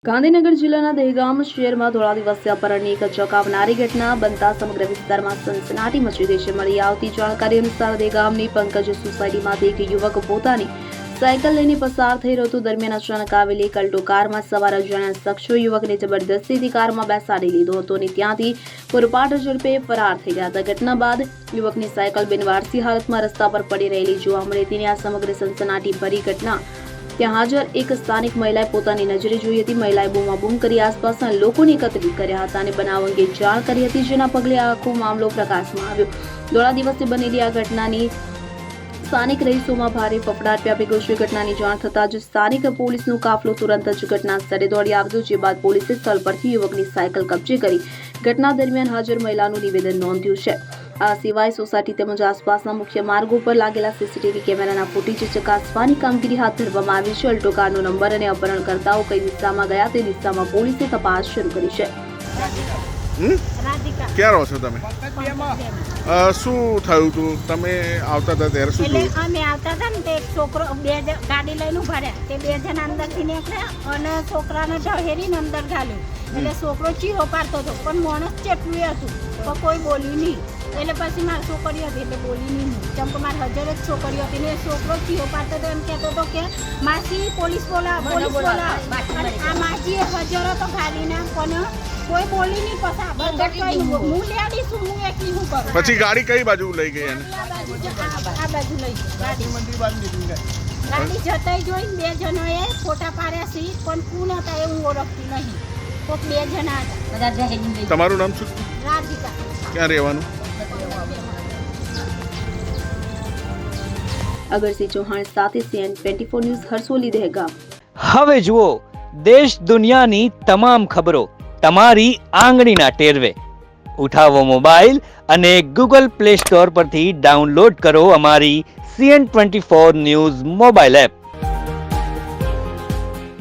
ગાંધીનગર જિલ્લાના દહેગામ શહેરમાં ધોળા દિવસે અપહરણની એક ચોંકાવનારી ઘટના બનતા સમગ્ર વિસ્તારમાં સનસનાટી મચી ગઈ છે। મળી આવતી જાણકારી અનુસાર દહેગામની પંકજ સોસાયટીમાંથી એક યુવક પોતાની સાયકલ લઈને પસાર થઈ રહ્યો હતો। દરમિયાન અચાનક આવેલી એક અલ્ટો કારમાં સવાર અજાણ્યા શખ્સો યુવકને જબરદસ્તીથી કારમાં બેસાડી લીધો હતો અને ત્યાંથી પૂરપાટ ઝડપે ફરાર થઈ ગયા હતા। ઘટના બાદ યુવકની સાયકલ બિનવારસી હાલતમાં રસ્તા પર પડી રહેલી જોવા મળી હતી। આ સમગ્ર સનસનાટી ભરી ઘટના ત્યાં હાજર એક સ્થાનિક મહિલાએ પોતાની નજરે જોઈ હતી। મહિલાએ બૂમાબૂમ કરી આસપાસના લોકોને એકત્રિત કર્યા હતા અને બનાવ અંગે જાણ કરી હતી, જેના પગલે આખો મામલો પ્રકાશમાં આવ્યો। ધોળા દિવસે બનેલી આ ઘટનાની સ્થાનિક રહીશોમાં ભારે ફફડાટ વ્યાપી ગયો છે। ઘટનાની જાણ થતાં જ સ્થાનિક પોલીસનો કાફલો તુરંત જ ઘટના સ્થળે દોડી આવ્યો, જે બાદ પોલીસે સ્થળ પરથી યુવકની સાયકલ કબજે કરી ઘટના દરમિયાન હાજર મહિલાનું નિવેદન નોંધ્યું છે। આ સિવાય સોસાયટી તેમજ આસપાસના મુખ્ય માર્ગો પર લાગેલા સીસીટીવી કેમેરાના ફૂટેજ ચકાસવાની કામગીરી હાથ ધરવામાં આવી છે। અલ્ટો કારનો નંબર અને અપહરણકર્તાઓ કઈ દિશામાં ગયા તે દિશામાં પોલીસે તપાસ શરૂ કરી છે। ક્યાં રહો છો તમે? શું થયું હતું? તમે આવતા હતા ત્યારે શું થયું? અમે આવતા હતા ને તે એક છોકરો ગાડી લઈને ઉભા રહ્યા, તે બે જણ અંદરથી નીકળ્યા અને છોકરાને ઢહેરીને અંદર ઘાલ્યો। એટલે છોકરો ચીરો પાડતો હતો, પણ માણસ ચેટલું હતું પણ કોઈ બોલ્યું નહીં। એટલે પછી મારી છોકરી હતી એટલે બોલી નહીં, કેમ કે મારી હજાર જ છોકરી હતી ને છોકરો ચીરો પાડતો હતો, એમ કહેતો હતો કે માસી પોલીસ બોલાવ, પોલીસ બોલાવ। અને આ માસી હજાર હતો ગાડીના, પણ કોઈ બોલી નહીં। પછી હું લેડીશ છું, હું એકલી હું કરું। પછી ગાડી કઈ બાજુ લઈ ગઈ એને? આ બાજુ લઈ ગાડી જતા જોઈને બે જણોએ ફોટા પાડ્યા છે, પણ કોણ હતા એ હું ઓળખતી નહીં। કોઈક બે જણા હતા। તમારું નામ શું? રાધિકા। ક્યાં રહેવાનું? અગરસિંહ ચૌહાણ સાથે CN24 ન્યૂઝ હરસોલી દહેગામ। હવે જુઓ દેશ દુનિયાની તમામ ખબરો તમારી આંગળીના ટેરવે। ઉઠાવો મોબાઈલ અને ગૂગલ પ્લે સ્ટોર પરથી ડાઉનલોડ કરો અમારી CN24 ન્યૂઝ મોબાઈલ એપ।